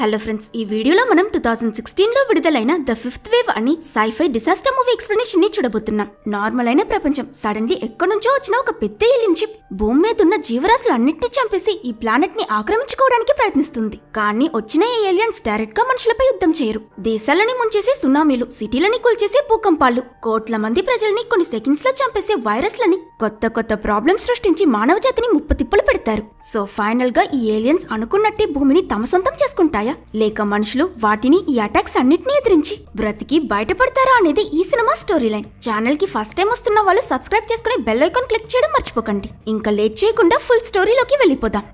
Hello friends, ఈ వీడియోలో మనం 2016లో విడుదలైన ద ఫిఫ్త్ వేవ్ అని సైఫై డిసాస్టర్ మూవీ ఎక్స్ప్లెనేషన్ ని చూడబోతున్నాం. నార్మల్ అయిన ప్రపంచం సడన్లీ ఎక్కడి నుంచో వచ్చిన ఒక పెద్ద ఏలియన్ షిప్ భూమి మీద ఉన్న జీవరాశులన్నింటినీ చంపేసి ఈ ప్లానెట్ ని ఆక్రమించుకోవడానికి ప్రయత్నిస్తుంది. కానీ వచ్చిన ఈ ఏలియన్స్ డైరెక్ట్ గా మనుషులపై యుద్ధం చేయరు. దేశాలని ముంచేసి సునామీలు, సిటీలని కూల్చేసే భూకంపాలు, కోట్ల మంది ప్రజల్ని కొన్ని సెకండ్స్ లో చంపేసే వైరస్లని, కొత్త కొత్త ప్రాబ్లమ్స్ సృష్టించి మానవ జాతిని ముప్పుతిప్పలు పెడతారు. సో ఫైనల్ గా ఈ ఏలియన్స్ అనుకున్నట్టే భూమిని తమ సొంతం చేసుకుంటారు, లేక మనుషులు వాటిని ఈ అటాక్స్ అన్నిటిని ఎదిరించి బ్రతికి బయటపడతారా అనేది ఈ సినిమా స్టోరీ లైన్. ఛానల్ కి ఫస్ట్ టైం వస్తున్న వాళ్ళు సబ్స్క్రైబ్ చేసుకుని బెల్ ఐకాన్ క్లిక్ చేయడం మర్చిపోకండి. ఇంకా లేట్ చేయకుండా ఫుల్ స్టోరీలోకి వెళ్ళిపోదాం.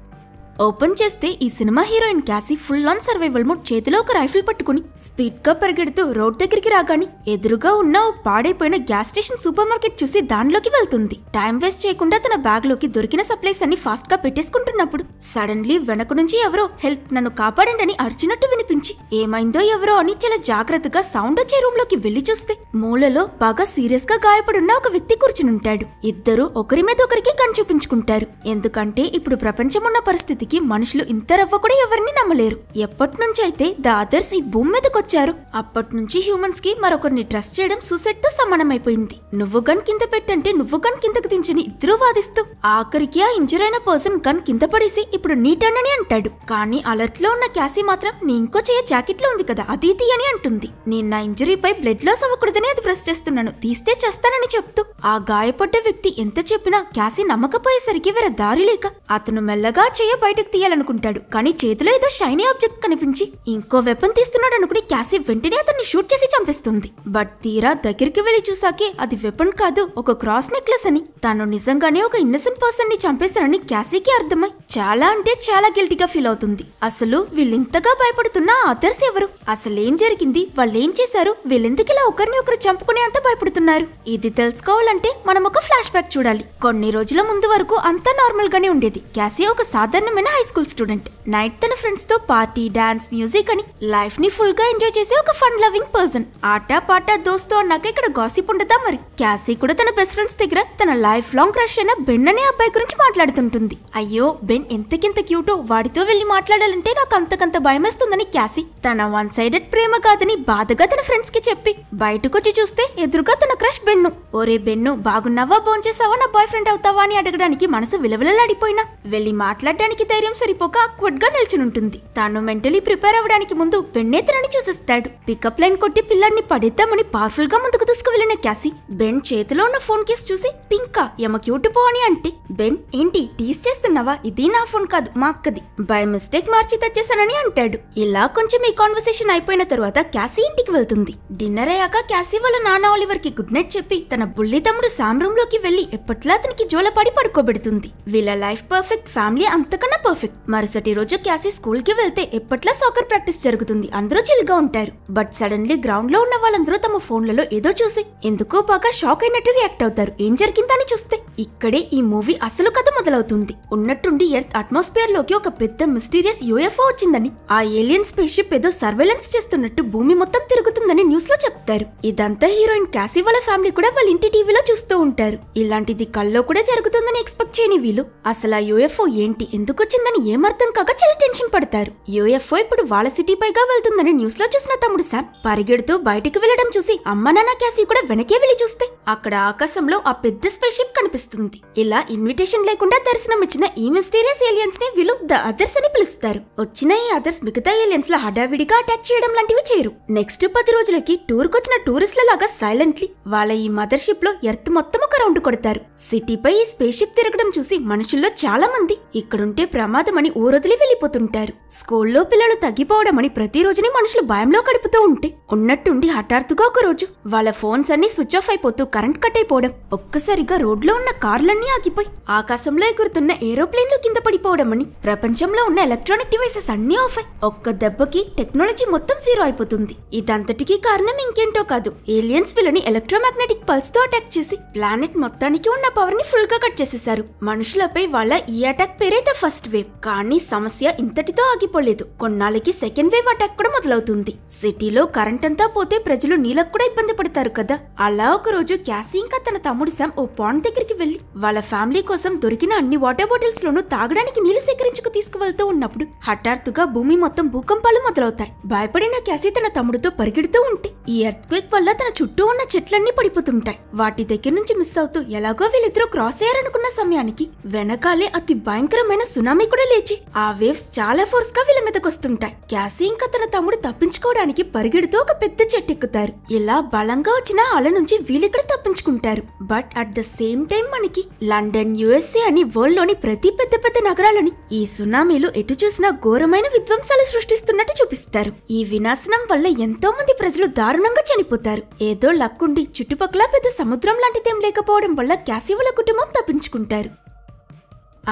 ఓపెన్ చేస్తే ఈ cinema heroine Casey full on survival mode, చేతిలో ఒక రైఫిల్ పట్టుకుని స్పీడ్ గా పరిగెడుతూ రోడ్ దగ్గరికి రాగాని ఎదురుగా ఉన్న ఓ పాడైపోయిన గ్యాస్ స్టేషన్ సూపర్ మార్కెట్ చూసి దానిలోకి వెళ్తుంది. టైం వేస్ట్ చేయకుండా తన బ్యాగ్ లోకి దొరికిన సప్లైస్ అన్ని ఫాస్ట్ గా పెట్టేసుకుంటున్నప్పుడు సడన్లీ వెనక నుంచి ఎవరో హెల్ప్, నన్ను కాపాడండి అని అర్చినట్టు వినిపించి ఏమైందో ఎవరో అని చాలా జాగ్రత్తగా సౌండ్ వచ్చే రూమ్ లోకి వెళ్లి చూస్తే మూలలో బాగా సీరియస్ గా గాయపడున్న ఒక వ్యక్తి కూర్చునుంటాడు. ఇద్దరు ఒకరి మీద ఒకరికి కన్ను చూపించుకుంటారు. ఎందుకంటే ఇప్పుడు ప్రపంచం ఉన్న పరిస్థితి మనుషులు ఇంత రవ్వ కూడా ఎవరిని నమ్మలేరు. ఎప్పటి నుంచి అయితే ద అదర్స్ ఈ భూమి మీదకొచ్చారు అప్పటి నుంచి హ్యూమన్స్ కి మరొకరిని ట్రస్ట్ చేయడం సూసైడ్ తో సమానమైపోయింది. నువ్వు గన్ కింద పెట్టంటే నువ్వు గన్ కిందకు దించని ఇద్దరు వాదిస్తూ ఆఖరికి ఆ ఇంజూర్ అయిన పర్సన్ గన్ కింద పడేసి ఇప్పుడు నీ టర్న్ అని అంటాడు. కానీ అలర్ట్ లో ఉన్న క్యాసీ మాత్రం నీ ఇంకో చేయ జాకెట్ లో ఉంది కదా అది తీ అని అంటుంది. నేను నా ఇంజురీపై బ్లడ్ లాస్ అవ్వకూడదని అది ప్రెస్ చేస్తున్నాను, తీస్తే చేస్తానని చెప్తూ ఆ గాయపడ్డ వ్యక్తి ఎంత చెప్పినా క్యాసీ నమ్మకపోయేసరికి వేరే దారి లేక అతను మెల్లగా చేయ బయటకు తీయాలనుకుంటాడు. కానీ చేతిలో ఏదో షైనీ ఆబ్జెక్ట్ కనిపించి ఇంకో వెపన్ తీస్తున్నాడు అనుకుని క్యాసీ వెంటనే అతన్ని షూట్ చేసి చంపేస్తుంది. బట్ తీరా దగ్గరికి వెళ్లి చూసాకే అది వెపన్ కాదు, ఒక క్రాస్ నెక్లెస్ అని. తను నిజంగానే ఒక ఇన్నసెంట్ పర్సన్ ని చంపేస్తానని క్యాసీకి అర్థమై చాలా అంటే చాలా గిల్టీగా ఫీల్ అవుతుంది. అసలు వీళ్ళింతగా భయపడుతున్న అదర్స్ ఎవరు, అసలేం జరిగింది, వాళ్ళేం చేశారు, వీళ్ళెందుకు ఇలా ఒకరిని ఒకరు చంపుకునే అంత భయపడుతున్నారు? ఇది తెలుసుకోవాలంటే మనం ఒక ఫ్లాష్ బ్యాక్ చూడాలి. కొన్ని రోజుల ముందు వరకు అంతా నార్మల్ గానే ఉండేది. క్యాసీ ఒక సాధారణమైన హై స్కూల్ స్టూడెంట్. నైట్ తన ఫ్రెండ్స్ తో పార్టీ, డాన్స్, మ్యూజిక్ అని లైఫ్ ని ఫుల్ గా ఎంజాయ్ చేసే ఒక ఫన్ లవింగ్ పర్సన్. ఆట పాట దోస్తో అన్నాక ఇక్కడ గాసిప్ ఉండదా మరి? క్యాసీ కూడా తన బెస్ట్ ఫ్రెండ్స్ దగ్గర తన లైఫ్ లాంగ్ క్రష్ అయిన బెన్ అనే అబ్బాయి గురించి మాట్లాడుతుంటుంది. అయ్యో బెన్ ఎంతకింత క్యూటో, వాడితో వెళ్లి మాట్లాడాలంటే నాకు అంతకంత భయమేస్తుందని క్యాసీ తన వన్ సైడెడ్ ప్రేమ కాదని బాధగా తన ఫ్రెండ్స్ కి చెప్పి బయటకొచ్చి చూస్తే ఎదురుగా తన క్రష్ బెన్ను. ఒరే బెన్ను, బాగున్నావా, భోంచేసావా, నా బాయ్ ఫ్రెండ్ అవుతావా అని అడగడానికి మనసు విలవిలలాడిపోయినా వెళ్లి మాట్లాడడానికి ధైర్యం సరిపోక అక్వర్డ్ గా నిల్చునుంటుంది. తాను మెంటలీ ప్రిపేర్ అవ్వడానికి ముందు బెన్నే తనని చూసేస్తాడు. పికప్ లైన్ కొట్టి పిల్లర్ని పడేద్దామని పవర్ఫుల్ గా ముందుకు దూసుకు వెళ్లిన క్యాసీ బెన్ చేతిలో ఉన్న ఫోన్ కేసు చూసి పింకా ఎమ క్యూట్ పో అని అంటే బెన్ ఏంటి టీస్ చేస్తున్నావా, ఇది నా ఫోన్ కాదు మా అక్కది, బై మిస్టేక్ మార్చి తెచ్చేసానని అంటాడు. ఇలా కొంచెం ఈ కాన్వర్సేషన్ అయిపోయిన తర్వాత క్యాసీ ఇంటికి వెళ్తుంది. డిన్నర్ అయ్యాక క్యాసీ వాళ్ళ నాన్న ఆలివర్ కి గుడ్ నైట్ చెప్పి తన బుల్లి తమ్ముడు శామ్ రూమ్ లోకి వెళ్లి ఎప్పట్లా అతనికి జోలపడి పడుకోబెడుతుంది. వీళ్ళ లైఫ్ పర్ఫెక్ట్, ఫ్యామిలీ అంతకన్నా పర్ఫెక్ట్. మరుసటి రోజు క్యాసీ స్కూల్ కి వెళ్తే ఎప్పట్లా సాకర్ ప్రాక్టీస్ జరుగుతుంది. అందరూ చిల్ గా ఉంటారు. బట్ సడన్లీ గ్రౌండ్ లో ఉన్న వాళ్ళందరూ తమ ఫోన్లలో ఏదో చూసి ఎందుకో బాగా షాక్ అయినట్టు రియాక్ట్ అవుతారు. ఏం జరిగిందని చూస్తే ఇక్కడే ఈ మూవీ అసలు కథ మొదలవుతుంది. ఉన్నట్టుండి ఎర్త్ అట్మాస్ఫియర్ లోకి ఒక పెద్ద మిస్టీరియస్ యూఎఫ్ఓ వచ్చిందని, ఆ ఏలియన్ స్పేస్ షిప్ ఏదో సర్వేలెన్స్ చేస్తున్నట్టు భూమి మొత్తం తిరుగుతుందని న్యూస్ లో చెప్తారు. ఇదంతా హీరోయిన్ క్యాసీ వాళ్ళ ఫ్యామిలీ కూడా వాళ్ళ ఇంటి టీవీలో చూస్తూ ఉంటారు. ఇలాంటిది కల్లో కూడా జరుగుతుందని ఎక్స్పెక్ట్ చేయని వీళ్ళు అసలు ఆ యూఎఫ్ఓ ఏంటి, ఎందుకు వచ్చిందని ఏమర్థం కాక చాలా టెన్షన్ పడతారు. యూఎఫ్ఓ ఇప్పుడు వాళ్ళ సిటీ పైగా వెళ్తుందని న్యూస్ లో చూసిన తమ్ముడు శామ్ పరిగెడుతూ బయటకు వెళ్లడం చూసి అమ్మ నాన్న క్యాసీ కూడా వెనకే వెళ్లి చూస్తే అక్కడ ఆకాశంలో ఆ పెద్ద స్పేస్ షిప్ కనిపిస్తుంది. ఇలా ఇన్విటేషన్ లేకుండా దర్శనం ఇచ్చిన ఈ మిస్టీరియస్ ఏలియన్స్ ని వీళ్ళు ద అదర్స్ అని పిలుస్తారు. వచ్చిన ఈ అదర్స్ మిగతా ఏలియన్స్ లా హడావిడిగా అటాక్ చేయడం లాంటివి చేయరు. నెక్స్ట్ 10 రోజులకి టూర్ కొచ్చిన టూరిస్ట్ల లాగా సైలెంట్లీ వాళ్ళ ఈ మదర్ షిప్ లో ఎర్త్ మొత్తం ఒక రౌండ్ కొడతారు. సిటీపై ఈ స్పేస్ షిప్ తిరగడం చూసి మనుషుల్లో చాలా మంది ఇక్కడుంటే ప్రమాదమని ఊరొదిలి వెళ్లిపోతుంటారు. స్కూల్లో పిల్లలు తగ్గిపోవడమని ప్రతి రోజుని మనుషులు భయంలో గడుపుతూ ఉంటే ఉన్నట్టుండి హఠాత్తుగా ఒక రోజు వాళ్ళ ఫోన్స్ అన్ని స్విచ్ ఆఫ్ అయిపోతూ కరెంట్ కట్ అయిపోవడం, ఒక్కసారిగా రోడ్లో ఉన్న కార్లన్నీ ఆగిపోయి ఆకాశంలో ఎగురుతున్న ఏరోప్లేన్లు కింద పడిపోవడం అని ప్రపంచంలో ఉన్న ఎలక్ట్రానిక్ డివైసెస్ అన్ని ఆఫ్ అయి ఒక్క దెబ్బకి టెక్నాలజీ మొత్తం జీరో అయిపోతుంది. ఇదంతటికీ కారణం ఇంకేంటో కాదు, ఏలియన్స్ వీళ్ళని ఎలక్ట్రోమాగ్నెటిక్ పల్స్ తో అటాక్ చేసి ప్లానెట్ మొత్తానికి ఉన్న పవర్ ని ఫుల్ గా కట్ చేసేశారు. మనుషులపై వాళ్ళ ఈ అటాక్ పేరే ద ఫస్ట్ వేవ్. కానీ సమస్య ఇంతటితో ఆగిపోలేదు. కొన్నాళ్ళకి సెకండ్ వేవ్ అటాక్ కూడా మొదలవుతుంది. సిటీలో కరెంట్ అంతా పోతే ప్రజలు నీళ్ళకు కూడా ఇబ్బంది పడతారు కదా. అలా ఒక రోజు క్యాసీ ఇంకా తన తమ్ముడు శామ్ ఓ పాండ్ దగ్గరికి వెళ్లి వాళ్ళ ఫ్యామిలీ కోసం దొరికిన అన్ని వాటర్ బాటిల్స్ లోనూ తాగడానికి నీళ్లు సేకరించుకు తీసుకువెళ్తూ ఉన్నప్పుడు హఠాత్తుగా భూమి మొత్తం భూకంపాలు మొదలవుతాయి. భయపడిన క్యాసీ తన తమ్ముడితో పరిగెడుతూ ఉంటే ఈ ఎర్త్ క్వేక్ వల్ల తన చుట్టూ ఉన్న చెట్లన్నీ పడిపోతుంటాయి. వాటి దగ్గర నుంచి మిస్ అవుతూ ఎలాగో వీళ్ళిద్దరూ క్రాస్ అయ్యారనుకున్న సమయానికి వెనకాలే అతి భయంకరమైన సునామీ కూడా లేచి ఆ వేవ్స్ చాలా ఫోర్స్ గా వీళ్ళ మీదకొస్తుంటాయి. క్యాసీ ఇంకా తన తమ్ముడు తప్పించుకోవడానికి పరిగెడుతూ ఒక పెద్ద చెట్టు ఎక్కుతారు. ఇలా బలంగా వచ్చిన అల నుంచి వీళ్ళిక్కడ తప్పించుకుంటారు. But at the same time మనకి లండన్, యుఎస్ఏ అని వరల్డ్ లోని ప్రతి పెద్ద పెద్ద నగరాలని ఈ సునామీలు ఎటు చూసినా ఘోరమైన విధ్వంసాలు సృష్టిస్తున్నట్టు చూపిస్తారు. ఈ వినాశనం వల్ల ఎంతో మంది ప్రజలు దారుణంగా చనిపోతారు. ఏదో లక్కుండి చుట్టుపక్కల పెద్ద సముద్రం లాంటిదేం లేకపోవడం వల్ల క్యాసీ వాళ్ళ కుటుంబం తప్పించుకుంటారు.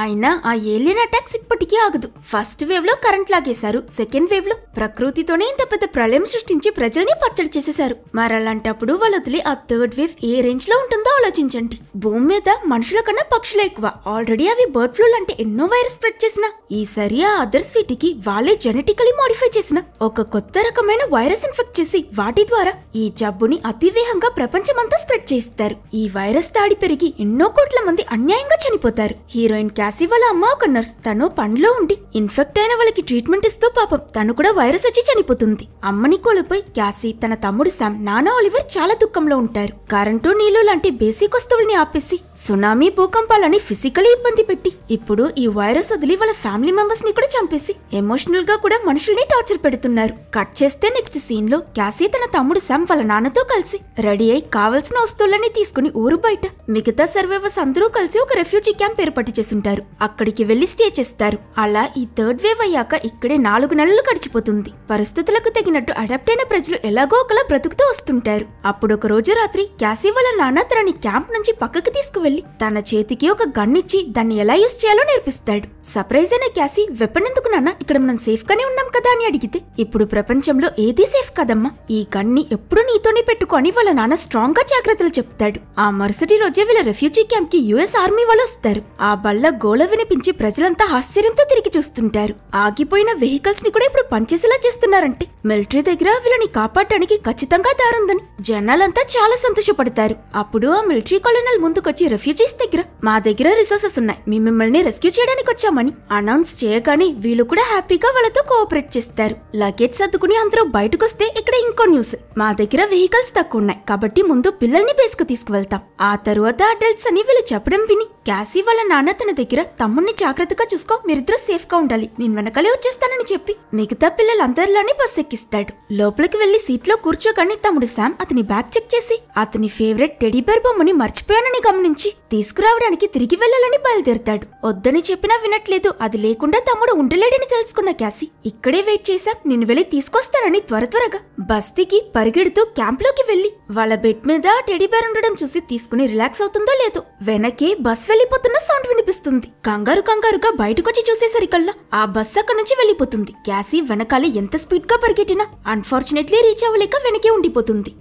అయినా ఆ ఏలియన్ అటాక్స్ ఇప్పటికీ ఆగదు. ఫస్ట్ వేవ్ లో కరెంట్ లాగేశారు. సెకండ్ వేవ్ లో ప్రకృతితోనే ఇంత పెద్ద ప్రళయం సృష్టించి ప్రజల్ని పచ్చడి చేసేశారు. మరలాంటప్పుడు వాళ్ళు వదిలి ఆ థర్డ్ వేవ్ ఏ రేంజ్ లో ఉంటుందో ఆలోచించండి. భూమి మీద మనుషుల కన్నా పక్షులు ఎక్కువ. ఆల్రెడీ అవి బర్డ్ ఫ్లూ లాంటి ఎన్నో వైరస్ స్ప్రెడ్ చేసిన ఈసారి ఆ అదర్స్ వీటికి వాళ్ళే జెనెటికలీ మోడిఫై చేసిన ఒక కొత్త రకమైన వైరస్ ఇన్ఫెక్ట్ చేసి వాటి ద్వారా ఈ జబ్బుని అతివేగంగా ప్రపంచమంతా స్ప్రెడ్ చేస్తారు. ఈ వైరస్ దాడి పెరిగి ఎన్నో కోట్ల మంది అన్యాయంగా చనిపోతారు. హీరోయిన్ క్యాసీ వాళ్ళ అమ్మ ఒక నర్స్. తను పనిలో ఉండి ఇన్ఫెక్ట్ అయిన వాళ్ళకి ట్రీట్మెంట్ ఇస్తూ పాపం తను కూడా వైరస్ వచ్చి చనిపోతుంది. అమ్మని కోల్పోయి క్యాసీ, తన తమ్ముడు శామ్, నాన్న ఒలివర్ చాలా దుఃఖంలో ఉంటారు. కరెంటు, నీళ్లు లాంటి బేసిక్ వస్తువుల్ని ఆపేసి సునామీ, భూకంపాలని ఫిజికలీ ఇబ్బంది పెట్టి ఇప్పుడు ఈ వైరస్ వదిలి వాళ్ళ ఫ్యామిలీ మెంబర్స్ ని కూడా చంపేసి ఎమోషనల్ గా కూడా మనుషుల్ని టార్చర్ పెడుతున్నారు. కట్ చేస్తే నెక్స్ట్ సీన్ లో క్యాసీ తన తమ్ముడు శామ్ వాళ్ళ నాన్నతో కలిసి రెడీ అయి కావలసిన వస్తువులన్నీ తీసుకుని ఊరు బయట మిగతా సర్వైవర్స్ అందరూ కలిసి ఒక రెఫ్యూజీ క్యాంప్ ఏర్పాటు చేసుంటారు. అక్కడికి వెళ్లి స్టే చేస్తారు. అలా ఈ థర్డ్ వేవ్ అయ్యాక ఇక్కడే 4 నెలలు గడిచిపోతుంది. పరిస్థితులకు తగినట్టు అడాప్ట్ అయిన ప్రజలు ఎలాగో ఒకలా బ్రతుకుతూ వస్తుంటారు. అప్పుడు ఒక రోజు రాత్రి క్యాసీ వాళ్ళ నాన్న తనని క్యాంప్ నుంచి పక్కకి తీసుకువెళ్లి తన చేతికి ఒక గన్ ఇచ్చి దాన్ని ఎలా యూజ్ చేయాలో నేర్పిస్తాడు. సర్ప్రైజ్ అయిన క్యాసీ, వెపన్ ఎందుకు నాన్న, ఇక్కడ మనం సేఫ్ గానే ఉన్నాం కదా అని అడిగితే, ఇప్పుడు ప్రపంచంలో ఏదీ సేఫ్ కదమ్మా, ఈ గన్ ని ఎప్పుడు నీతోనే పెట్టుకొని వాళ్ళ నాన్న స్ట్రాంగ్ గా జాగ్రత్తలు చెప్తాడు. ఆ మరుసటి రోజే వీళ్ళ రెఫ్యూజీ క్యాంప్ కి యుఎస్ ఆర్మీ వాళ్ళు వస్తారు. ఆ బల్ల గోల వినిపించి ప్రజలంతా ఆశ్చర్యంతో తిరిగి చూస్తుంటారు. ఆగిపోయిన వెహికల్స్ ని కూడా ఇప్పుడు పనిచేసేలా చేస్తున్నారంటే మిలిటరీ దగ్గర వీళ్ళని కాపాడటానికి ఖచ్చితంగా దారుందని జనాలంతా చాలా సంతోషపడతారు. అప్పుడు ఆ మిలిటరీ కలోనల్ ముందుకొచ్చి రెఫ్యూజీస్ దగ్గర, మా దగ్గర రిసోర్సెస్ ఉన్నాయి, మిమ్మల్ని రెస్క్యూ చేయడానికి వచ్చామని అనౌన్స్ చేయగానే వీళ్ళు కూడా హ్యాపీగా వాళ్ళతో కోఆపరేట్ చేస్తారు. లగేజ్ సర్దుకుని అందరూ బయటకొస్తే ఇక్కడ ఇంకో న్యూస్, మా దగ్గర వెహికల్స్ తక్కువ ఉన్నాయి కాబట్టి ముందు పిల్లల్ని బేస్కు తీసుకువెళ్తాం, ఆ తరువాత అడల్ట్స్ అని వీళ్ళు చెప్పడం విని క్యాసీ వాళ్ళ నాన్న తన దగ్గర, తమ్ముణ్ణి జాగ్రత్తగా చూసుకో, మీరిద్దరూ సేఫ్ గా ఉండాలి, నేను వెనకాలే వచ్చేస్తానని చెప్పి మిగతా పిల్లలందరిలోని బస్ ఎక్కిస్తాడు. లోపలికి వెళ్లి సీట్లో కూర్చోగానే తమ్ముడు శామ్ అతని బ్యాగ్ చెక్ చేసి అతని ఫేవరెట్ టెడీ బేర్ బొమ్మని మర్చిపోయానని గమనించి తీసుకురావడానికి తిరిగి వెళ్లాలని బయలుదేరతాడు. వద్దని చెప్పినా వినట్లేదు. అది లేకుండా తమ్ముడు ఉండలేడని తెలుసుకున్న క్యాసీ, ఇక్కడే వెయిట్ చేశా, నిన్ను వెళ్లి తీసుకొస్తానని త్వరగా బస్తీకి పరిగెడుతూ క్యాంప్ లోకి వెళ్లి వాళ్ళ బెడ్ మీద టెడీ బేర్ ఉండడం చూసి తీసుకుని రిలాక్స్ అవుతుందో లేదో వెనకే బస్ వెళ్లిపోతున్న సౌండ్ వినిపిస్తుంది. కంగారుగా బయటకొచ్చి చూసేసరికల్లా ఆ బస్ అక్కడి నుంచి వెళ్లిపోతుంది. క్యాసీ వెనకాలే ఎంత స్పీడ్ గా పరిగెట్టినా అన్ఫార్చునేట్లీ రీచ్ అవ్వలేక వెనకే ఉండిపోతుంది.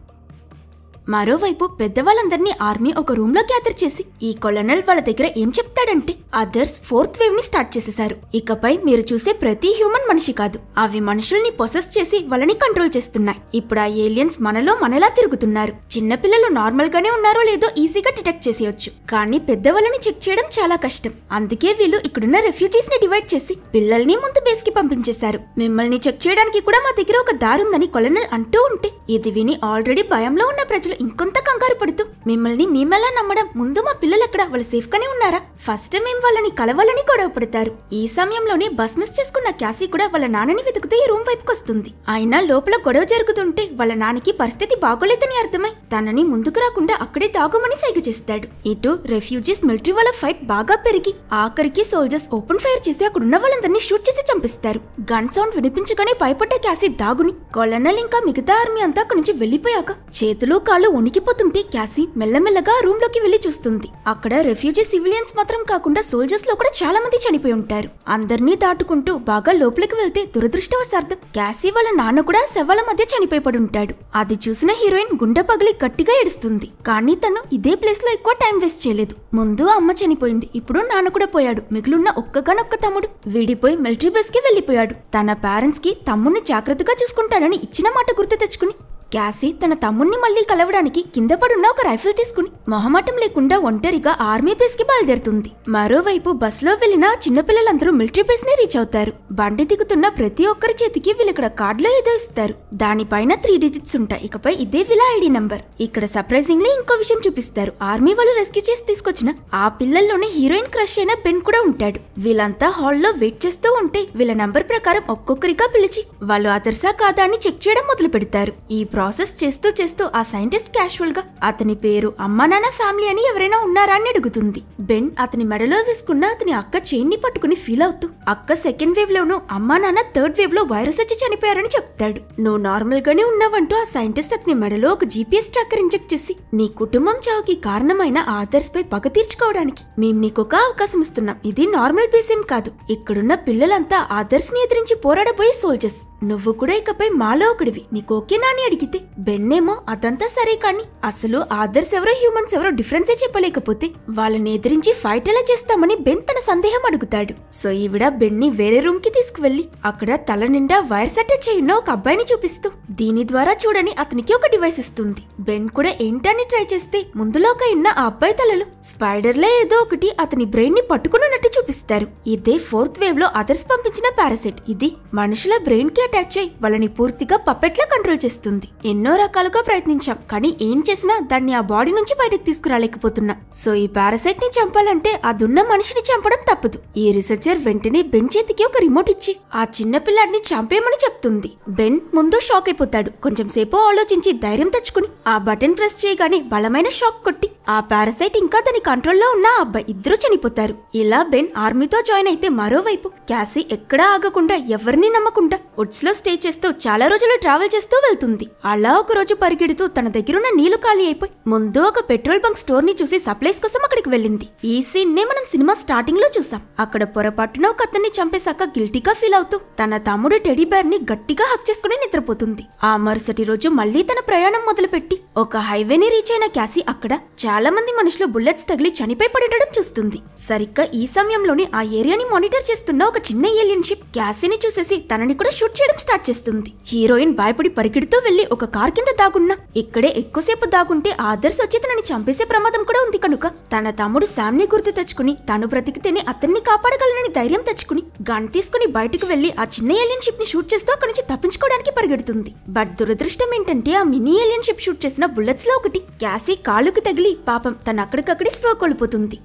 మరోవైపు పెద్దవాళ్ళందరినీ ఆర్మీ ఒక రూమ్ లో గ్యాదర్ చేసి ఈ కొలనల్ వాళ్ళ దగ్గర ఏం చెప్తాడంటే, అదర్స్ ఫోర్త్ వేవ్ ని స్టార్ట్ చేసేశారు. ఇకపై మీరు చూసే ప్రతి హ్యూమన్ మనిషి కాదు, అవి మనుషుల్ని పొసెస్ చేసి వాళ్ళని కంట్రోల్ చేస్తున్నాయి. ఇప్పుడు ఆ ఏలియన్స్ మనలా తిరుగుతున్నారు. చిన్నపిల్లలు నార్మల్ గానే ఉన్నారో లేదో ఈజీగా డిటెక్ట్ చేసేయొచ్చు, కానీ పెద్దవాళ్ళని చెక్ చేయడం చాలా కష్టం. అందుకే వీళ్ళు ఇక్కడున్న రెఫ్యూజీస్ ని డివైడ్ చేసి పిల్లల్ని ముందు బేస్ కి పంపించేశారు. మిమ్మల్ని చెక్ చేయడానికి కూడా మా దగ్గర ఒక దారుందని కొలనల్ అంటూ ఉంటే ఇది విని ఆల్రెడీ భయంలో ఉన్న ప్రజలు ఇంకొంత కంగారు పడుతూ, మిమ్మల్ని మేమెలా నమ్మడం, ముందు మా పిల్లలెక్కడ, వాళ్ళు సేఫ్ గానే ఉన్నారా, ఫస్ట్ మేము వాళ్ళని కలవాలని గొడవ పడతారు. ఈ సమయంలోనే బస్ మిస్ చేసుకున్న క్యాసీ కూడా వాళ్ళ నాన్నని వెతుకుతూ ఈ రూమ్ వైపుకి వస్తుంది. అయినా లోపల గొడవ జరుగుతుంటే వాళ్ళ నాన్నకి పరిస్థితి బాగోలేదని అర్థమై తనని ముందుకు రాకుండా అక్కడే దాగుమని సైగ చేస్తాడు. ఇటు రెఫ్యూజీస్ మిలిటరీ వాళ్ళ ఫైట్ బాగా పెరిగి ఆఖరికి సోల్జర్స్ ఓపెన్ ఫైర్ చేసి అక్కడున్న వాళ్ళందరినీ షూట్ చేసి చంపిస్తారు. గన్ సౌండ్ వినిపించగానే భయపడ్డ క్యాసీ దాగుని కొలనల్ ఇంకా మిగతా ఆర్మీ అంతా అక్కడి నుంచి వెళ్లిపోయాక చేతులు కాళ్ళు వణికిపోతుంటే క్యాసీ మెల్లమెల్లగా ఆ రూమ్ లోకి వెళ్లి చూస్తుంది. అక్కడ రెఫ్యూజీ సివిలియన్స్ మాత్రం కాకుండా సోల్జర్స్ లో కూడా చాలా మంది చనిపోయి ఉంటారు. అందరినీ దాటుకుంటూ బాగా లోపలికి వెళ్తే దురదృష్టవశార్థం క్యాసీ వాళ్ళ నాన్న కూడా శవాల మధ్య చనిపోయి పడి ఉంటాడు. అది చూసిన హీరోయిన్ గుండె పగిలి గట్టిగా ఏడుస్తుంది. కానీ తను ఇదే ప్లేస్ లో ఎక్కువ టైం వేస్ట్ చేయలేదు. ముందు అమ్మ చనిపోయింది, ఇప్పుడు నాన్న కూడా పోయాడు. మిగిలిన ఒక్కగానొక్క తమ్ముడు విడిపోయి మిలిటరీ బేస్ కి వెళ్లిపోయాడు. తన పేరెంట్స్ కి తమ్ముడిని జాగ్రత్తగా చూసుకుంటానని ఇచ్చిన మాట గుర్తు తెచ్చుకుని క్యాసీ తన తమ్ముణ్ణి మళ్లీ కలవడానికి కింద పడున్న ఒక రైఫిల్ తీసుకుని మొహమాటం లేకుండా ఒంటరిగా ఆర్మీ బేస్ కి బయలుదేరుతుంది. మరోవైపు బస్ లో వెళ్లిన చిన్నపిల్లలందరూ మిలిటరీ బేస్ ని రీచ్ అవుతారు. బండి దిగుతున్న ప్రతి ఒక్కరి చేతికి వీళ్ళిక్కడ కార్డులో ఏదో ఇస్తారు. దానిపైన 3 డిజిట్స్ ఉంటాయి. ఇకపై ఇదే వీళ్ళ ఐడి నంబర్. ఇక్కడ సర్ప్రైజింగ్లీ ఇంకో విషయం చూపిస్తారు. ఆర్మీ వాళ్ళు రెస్క్యూ చేసి తీసుకొచ్చిన ఆ పిల్లల్లోనే హీరోయిన్ క్రష్ అయిన బెన్ కూడా ఉంటాడు. వీళ్ళంతా హాల్లో వెయిట్ చేస్తూ ఉంటే వీళ్ళ నంబర్ ప్రకారం ఒక్కొక్కరిగా పిలిచి వాళ్ళు అదర్సా కాదా అని చెక్ చేయడం మొదలు పెడతారు. ఈ ప్రాసెస్ చేస్తూ చేస్తూ ఆ సైంటిస్ట్ క్యాషువల్ గా అతని పేరు, అమ్మా నాన్న, ఫ్యామిలీ అని ఎవరైనా ఉన్నారా అని అడుగుతుంది. బెన్ అతని మెడలో వేసుకున్న అతని అక్క చైన్ ని పట్టుకుని ఫీల్ అవుతూ అక్క సెకండ్ వేవ్ లోను, అమ్మా నాన్న థర్డ్ వేవ్ లో వైరస్ వచ్చి చనిపోయారని చెప్తాడు. నువ్వు నార్మల్ గానే ఉన్నావంటూ ఆ సైంటిస్ట్ అతని మెడలో ఒక జీపీఎస్ ట్రాకర్ ఇంజెక్ట్ చేసి నీ కుటుంబం చావుకి కారణమైన ఆదర్స్ పై పగ తీర్చుకోవడానికి మేము నీకొక అవకాశం ఇస్తున్నాం. ఇది నార్మల్ బేసేం కాదు. ఇక్కడున్న పిల్లలంతా ఆదర్స్ ని ఎదిరించి పోరాడబోయే సోల్జర్స్. నువ్వు కూడా ఇకపై మాలో ఒకడివి. నీకు ఓకేనా అని అడిగితే బెన్నేమో అదంతా సరే కానీ అసలు ఆదర్స్ ఎవరో హ్యూమన్స్ ఎవరో డిఫరెన్సే చెప్పలేకపోతే వాళ్ళని ఎదిరించి ఫైట్ ఎలా చేస్తామని బెన్ తన సందేహం అడుగుతాడు. సో ఈవిడ బెన్ ని వేరే రూమ్ కి తీసుకువెళ్లి అక్కడ తల నిండా వైర్స్ అటాచ్ అయి ఉన్న ఒక అబ్బాయిని చూపిస్తూ దీని ద్వారా చూడని అతనికి ఒక డివైస్ ఇస్తుంది. బెన్ కూడా ఏంటని ట్రై చేస్తే ముందులోకి ఉన్న ఆ అబ్బాయి తలలో స్పైడర్లే ఏదో ఒకటి అతని బ్రెయిన్ ని పట్టుకున్నట్టు చూపిస్తారు. ఇదే 4th వేవ్ లో అదర్స్ పంపించిన పారాసైట్. ఇది మనుషుల బ్రెయిన్ కి అటాచ్ అయి వాళ్ళని పూర్తిగా పప్పెట్లా కంట్రోల్ చేస్తుంది. ఎన్నో రకాలుగా ప్రయత్నించాం కానీ ఏం చేసినా దాన్ని ఆ బాడీ నుంచి బయటకు తీసుకురాలేకపోతున్నా. సో ఈ పారాసైట్ ని చంపాలంటే అదున్న మనిషిని చంపడం తప్పదు. ఈ రిసెర్చర్ వెంటనే బెన్ చేతికి ఒక రిమోట్ ఇచ్చి ఆ చిన్న పిల్లాడిని చంపేయమని చెప్తుంది. బెన్ ముందు షాక్ అయిపోతాడు. కొంచెం సేపు ఆలోచించి ధైర్యం తెచ్చుకుని ఆ బటన్ ప్రెస్ చేయగానే బలమైన షాక్ కొట్టి ఆ పారాసైట్ ఇంకా తన కంట్రోల్లో ఉన్న ఆ అబ్బాయి ఇద్దరు చనిపోతారు. ఇలా బెన్ ఆర్మీతో జాయిన్ అయితే మరోవైపు క్యాసీ ఎక్కడా ఆగకుండా ఎవరిని నమ్మకుండా వుడ్స్ లో స్టే చేస్తూ చాలా రోజులు ట్రావెల్ చేస్తూ వెళ్తుంది. అలా ఒక రోజు పరిగెడుతూ తన దగ్గరున్న నీళ్లు ఖాళీ అయిపోయి ముందు ఒక పెట్రోల్ బంక్ స్టోర్ ని చూసి సప్లైస్ కోసం అక్కడికి వెళ్ళింది. ఈ సీన్ నే మనం సినిమా స్టార్టింగ్ లో చూసాం. అక్కడ పొరపాటున ఒక అతన్ని చంపేశాక గిల్టీగా ఫీల్ అవుతూ తన తమ్ముడు టెడీ బేర్ ని గట్టిగా హక్ చేసుకుని నిద్రపోతుంది. ఆ మరుసటి రోజు మళ్లీ తన ప్రయాణం మొదలుపెట్టి ఒక హైవేని రీచ్ అయిన క్యాసీ అక్కడ చాలా మంది మనుషులు బుల్లెట్స్ తగిలి చనిపోయి పడడం చూస్తుంది. సరిగ్గా ఈ సమయంలోనే ఆ ఏరియాని మానిటర్ చేస్తున్న ఒక చిన్న ఏలియన్ షిప్ క్యాసీని చూసేసి తనని కూడా షూట్ చేయడం స్టార్ట్ చేస్తుంది. హీరోయిన్ భయపడి పరిగెడుతూ వెళ్లి ఒక కార్ కింద దాగున్నా ఇక్కడే ఎక్కువసేపు దాగుంటే ఆదర్స్ వచ్చి తనని చంపేసే ప్రమాదం కూడా ఉంది కనుక తన తమ్ముడు శామ్ ని గుర్తు తెచ్చుకుని తను బ్రతికితేనే అతన్ని కాపాడగలనని ధైర్యం తెచ్చుకుని గన్ తీసుకుని బయటకు వెళ్లి ఆ చిన్న ఏలియన్ షిప్ ని షూట్ చేస్తూ అక్కడి నుంచి తప్పించుకోవడానికి పరిగెడుతుంది. బట్ దురదృష్టం ఏంటంటే ఆ మినీ ఏలియన్ షిప్ షూట్ చేసిన బుల్లెట్స్ లో ఒకటి క్యాసీ కాలుకి తగిలి పాపం తన అక్కడికక్కడి స్ప్రో కోల్పోతుంది.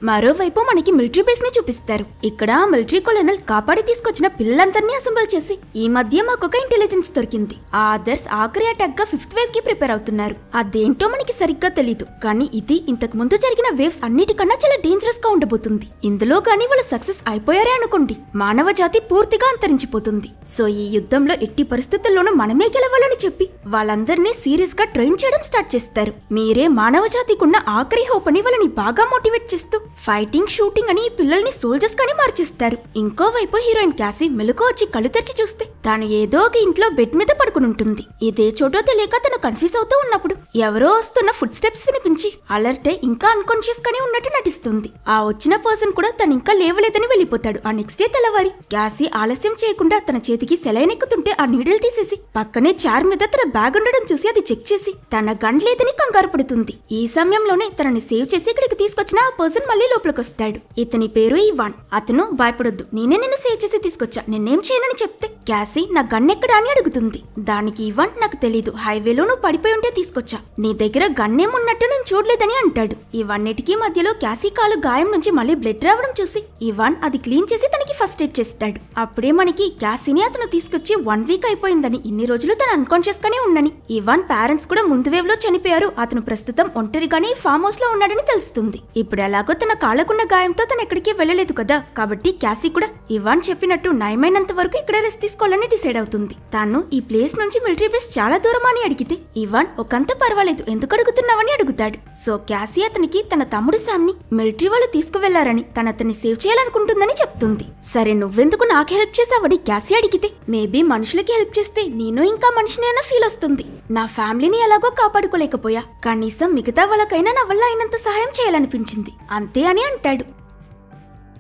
మరోవైపు మనకి మిలిటరీ బేస్ ని చూపిస్తారు. ఇక్కడ మిలిటరీ కొలనల్ కాపాడి తీసుకొచ్చిన పిల్లలందరినీ అసెంబుల్ చేసి ఈ మధ్య మాకొక ఇంటెలిజెన్స్ దొరికింది. ఆ అదర్స్ ఆఖరి అటాక్ గా 5th వేవ్ కి ప్రిపేర్ అవుతున్నారు. అదేంటో మనకి సరిగ్గా తెలీదు కానీ ఇది ఇంతకు ముందు జరిగిన వేవ్స్ అన్నిటికన్నా చాలా డేంజరస్ గా ఉండబోతుంది. ఇందులో గానీ వాళ్ళు సక్సెస్ అయిపోయారే అనుకోండి మానవ జాతి పూర్తిగా అంతరించిపోతుంది. సో ఈ యుద్ధంలో ఎట్టి పరిస్థితుల్లోనూ మనమే గెలవాలని చెప్పి వాళ్ళందరినీ సీరియస్ గా ట్రైన్ చేయడం స్టార్ట్ చేస్తారు. మీరే మానవ జాతికున్న ఆఖరి హోప్ అని వాళ్ళని బాగా మోటివేట్ చేస్తూ ఫైటింగ్, షూటింగ్ అని పిల్లల్ని సోల్జర్స్ కని మార్చేస్తారు. ఇంకోవైపు హీరోయిన్ క్యాసీ మెలకు వచ్చి కళ్ళు తెరిచి చూస్తే తాను ఏదో ఒక ఇంట్లో బెడ్ మీద పడుకుని ఉంటుంది. ఇదే చోటో తెలియక తను కన్ఫ్యూజ్ అవుతూ ఉన్నప్పుడు ఎవరో వస్తున్న ఫుట్ స్టెప్స్ వినిపించి అలర్ట్ అయి ఇంకా అన్కాన్షియస్ గానే ఉన్నట్టు నటిస్తుంది. ఆ వచ్చిన పర్సన్ కూడా తను ఇంకా లేవలేదని వెళ్ళిపోతాడు. ఆ నెక్స్ట్ డే తెల్లవారి క్యాసీ ఆలస్యం చేయకుండా తన చేతికి సెలైన్ ఎక్కుతుంటే ఆ నీడిల్ తీసేసి పక్కనే చైర్ మీద తన బ్యాగ్ ఉండడం చూసి అది చెక్ చేసి తన గన్ లేదని కంగారు పడుతుంది. ఈ సమయంలోనే తనని సేవ్ చేసి ఇక్కడికి తీసుకొచ్చిన ఆ పర్సన్ మళ్ళీ లోపలికొస్తాడు. ఇతని పేరు ఇవాన్. అతను భయపడొద్దు, నేనే నిన్ను సేవ్ చేసి తీసుకొచ్చా, నేనేం చేయనని చెప్తే క్యాసీ నా గన్ ఎక్కడా అని అడుగుతుంది. దానికి ఇవాన్ నాకు తెలీదు, హైవేలో నువ్వు పడిపోయి ఉంటే తీసుకొచ్చా, నీ దగ్గర గన్నేమున్నట్టు నేను చూడలేదని అంటాడు. ఇవన్నిటికీ మధ్యలో క్యాసీ కాలు గాయం నుంచి మళ్ళీ బ్లడ్ రావడం చూసి ఇవాన్ అది క్లీన్ చేసి తనకి అతనికి ఫస్ట్ ఎయిడ్ చేస్తాడు. అప్పుడే మనకి క్యాసీని అతను తీసుకొచ్చి 1 వీక్ అయిపోయిందని, ఇన్ని రోజులు తను అన్కాన్షియస్ గానే ఉన్నని, ఇవాన్ పేరెంట్స్ కూడా ముందు వేవ్ లో చనిపోయారు, అతను ప్రస్తుతం ఒంటరిగానే ఫామ్ హౌస్ లో ఉన్నాడని తెలుస్తుంది. ఇప్పుడు ఎలాగో తన కాళ్ళకున్న గాయంతో తను ఎక్కడికి వెళ్ళలేదు కదా, కాబట్టి క్యాసీ కూడా ఇవాన్ చెప్పినట్టు నయమైనంత వరకు ఇక్కడ రెస్ట్ తీసుకోవాలని డిసైడ్ అవుతుంది. తాను ఈ ప్లేస్ నుంచి మిలిటరీ బేస్ చాలా దూరం అని అడిగితే ఇవాన్ ఒకంత పర్వాలేదు, ఎందుకు అడుగుతున్నావని అడుగుతాడు. సో క్యాసీ అతనికి తన తమ్ముడు శామ్ ని మిలిటరీ వాళ్ళు తీసుకువెళ్లారని, తన అతన్ని సేవ్ చేయాలనుకుంటుందని చెప్తుంది. సరే నువ్వెందుకు నాకు హెల్ప్ చేసావని క్యాసీ అడిగితే, మేబీ మనుషులకి హెల్ప్ చేస్తే నేను ఇంకా మనిషిని అన్న ఫీల్ వస్తుంది. నా ఫ్యామిలీని ఎలాగో కాపాడుకోలేకపోయా, కనీసం మిగతా వాళ్ళకైనా నా వల్ల అయినంత సహాయం చేయాలనిపించింది అంతే అని అంటాడు.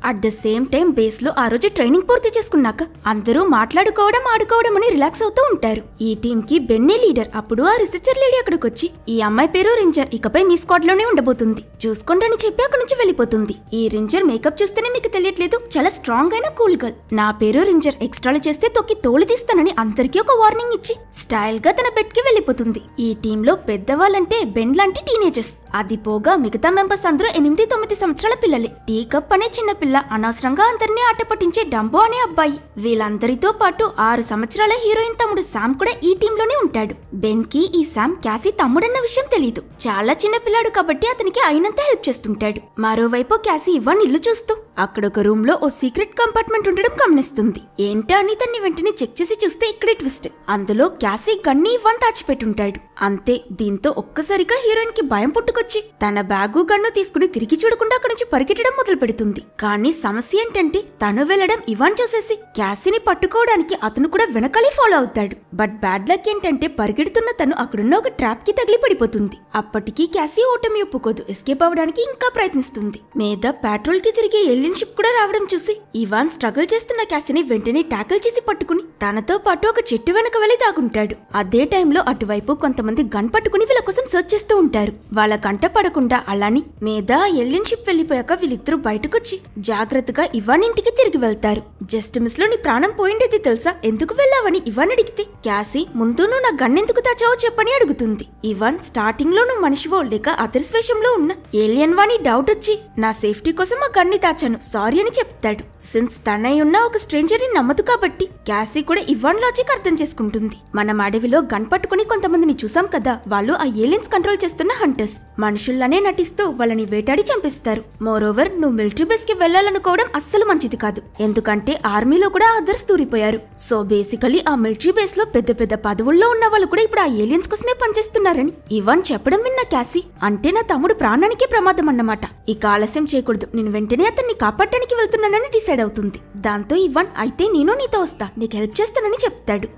At the same time base లో ఆ రోజు ట్రైనింగ్ పూర్తి చేసుకున్నాక అందరూ మాట్లాడుకోవడం ఆడుకోవడం అని రిలాక్స్ అవుతూ ఉంటారు. ఈ టీం కి బెన్నీ లీడర్. అప్పుడు ఆ రీసెర్చర్ లేడీ అక్కడికి వచ్చి, ఈ అమ్మాయి పేరు రింజర్, ఇకపై మీ స్క్వాడ్ లోనే ఉండబోతుంది, చూసుకోండి అని చెప్పి అక్కడి నుంచి వెళ్ళిపోతుంది. ఈ రింజర్ మేకప్ చూస్తేనే మీకు తెలియట్లేదు, చాలా స్ట్రాంగ్ అయిన కూల్ గర్ల్. నా పేరు రింజర్, ఎక్స్ట్రాలు చేస్తే తొక్కి తోలు తీస్తానని అందరికీ ఒక వార్నింగ్ ఇచ్చి స్టైల్ గా తన బెడ్ కి వెళ్ళిపోతుంది. ఈ టీం లో పెద్దవాళ్ళంటే బెన్ లాంటి టీనేజర్స్, అది పోగా మిగతా మెంబర్స్ అందరూ 8-9 సంవత్సరాల పిల్లలే. టీ కప్ అనే చిన్న పిల్ల, అనవసరంగా అందరినీ ఆట పట్టించే డంబో అనే అబ్బాయి, వీళ్ళందరితో పాటు 6 సంవత్సరాల హీరోయిన్ తమ్ముడు శామ్ కూడా ఈ టీంలోనే ఉంటాడు. బెన్ కి ఈ శామ్ క్యాసీ తమ్ముడన్న విషయం తెలీదు, చాలా చిన్న పిల్లాడు కాబట్టి అతనికి అయినంత హెల్ప్ చేస్తుంటాడు. మరోవైపు క్యాసీ ఇవ్వన్ ఇల్లు చూస్తూ అక్కడ ఒక రూమ్ లో ఓ సీక్రెట్ కంపార్ట్మెంట్ ఉండడం గమనిస్తుంది. ఏంటా అని తన్ని వెంటనే చెక్ చేసి చూస్తే ఇక్కడే ట్విస్ట్, అందులో క్యాసీ గన్ని ఇవ్వన్ దాచిపెట్టుంటాడు. అంతే, దీంతో ఒక్కసారిగా హీరోయిన్ కి భయం పుట్టుకొచ్చి తన బ్యాగు గన్ను తీసుకుని తిరిగి చూడకుండా అక్కడి నుంచి పరిగెట్టడం మొదలు పెడుతుంది. కానీ సమస్య ఏంటంటే తను వెళ్లడం ఇవాన్ చూసేసి క్యాసీని పట్టుకోవడానికి అతను కూడా వెనకాలే ఫాలో అవుతాడు. బట్ బ్యాడ్ లక్ ఏంటంటే పరిగెడుతున్న తను అక్కడున్న ఒక ట్రాప్ కి తగిలి పడిపోతుంది. అప్పటికీ క్యాసీ ఓటమి ఒప్పుకోదు, ఎస్కేప్ అవ్వడానికి ఇంకా ప్రయత్నిస్తుంది. మీద పెట్రోల్ కి తిరిగే ఏలియన్ షిప్ కూడా రావడం చూసి ఇవాన్ స్ట్రగుల్ చేస్తున్న క్యాసీని వెంటనే టాకిల్ చేసి పట్టుకుని తనతో పాటు ఒక చెట్టు వెనక వెళ్లి దాగుంటాడు. అదే టైంలో అటువైపు కొంతమంది గన్ పట్టుకుని వీళ్ళ కోసం సర్చ్ చేస్తూ ఉంటారు. వాళ్ళ కంట పడకుండా అలాని మీద ఏలియన్ షిప్ వెళ్లిపోయాక వీళ్ళిద్దరూ బయటకొచ్చి జాగ్రత్తగా ఇవాన్ ఇంటికి తిరిగి వెళ్తారు. జస్ట్ మిస్ లో నీ ప్రాణం పోయిండేది తెలుసా, ఎందుకు వెళ్ళావని ఇవాన్ అడిగితే క్యాసీ ముందు నువ్వు నా గన్ ఎందుకు దాచావో చెప్పని అడుగుతుంది. ఇవాన్ స్టార్టింగ్ లో నువ్వు మనిషివో లేక అదర్స్ వేషంలో ఉన్న ఏలియన్ వాని డౌట్ వచ్చి నా సేఫ్టీ కోసం ఆ గన్ని దాచాను, సారీ అని చెప్తాడు. సిన్స్ తనై ఉన్న ఒక స్ట్రేంజర్ ని నమ్మదు కాబట్టి క్యాసీ కూడా ఇవాన్ లాజిక్ అర్థం చేసుకుంటుంది. మనం అడవిలో గన్ పట్టుకుని కొంతమందిని చూసాం కదా, వాళ్ళు ఆ ఏలియన్స్ కంట్రోల్ చేస్తున్న హంటర్స్. మనుషుల్లానే నటిస్తూ వాళ్ళని వేటాడి చంపేస్తారు. మోరోవర్ నువ్వు మిలిటరీ బేస్ కి వెళ్లాలనుకోవడం అస్సలు మంచిది కాదు, ఎందుకంటే ఆర్మీలో కూడా అదర్స్ దూరిపోయారు. సో బేసికలీ ఆ మిలిటరీ బేస్ లో పెద్ద పెద్ద పదవుల్లో ఉన్న వాళ్ళు కూడా ఇప్పుడు ఆ ఏలియన్స్ కోసమే పనిచేస్తున్నారని ఇవాన్ చెప్పడం విన్న క్యాసీ, అంటే నా తమ్ముడు ప్రాణానికే ప్రమాదం అన్నమాట, ఇక ఆలస్యం చేయకూడదు, నేను వెంటనే అతన్ని కాపాడటానికి వెళ్తున్నానని డిసైడ్ అవుతుంది. దాంతో ఇవాన్ అయితే నేను నీతో వస్తా, నీకు హెల్ప్ చేస్తానని చెప్తాడు.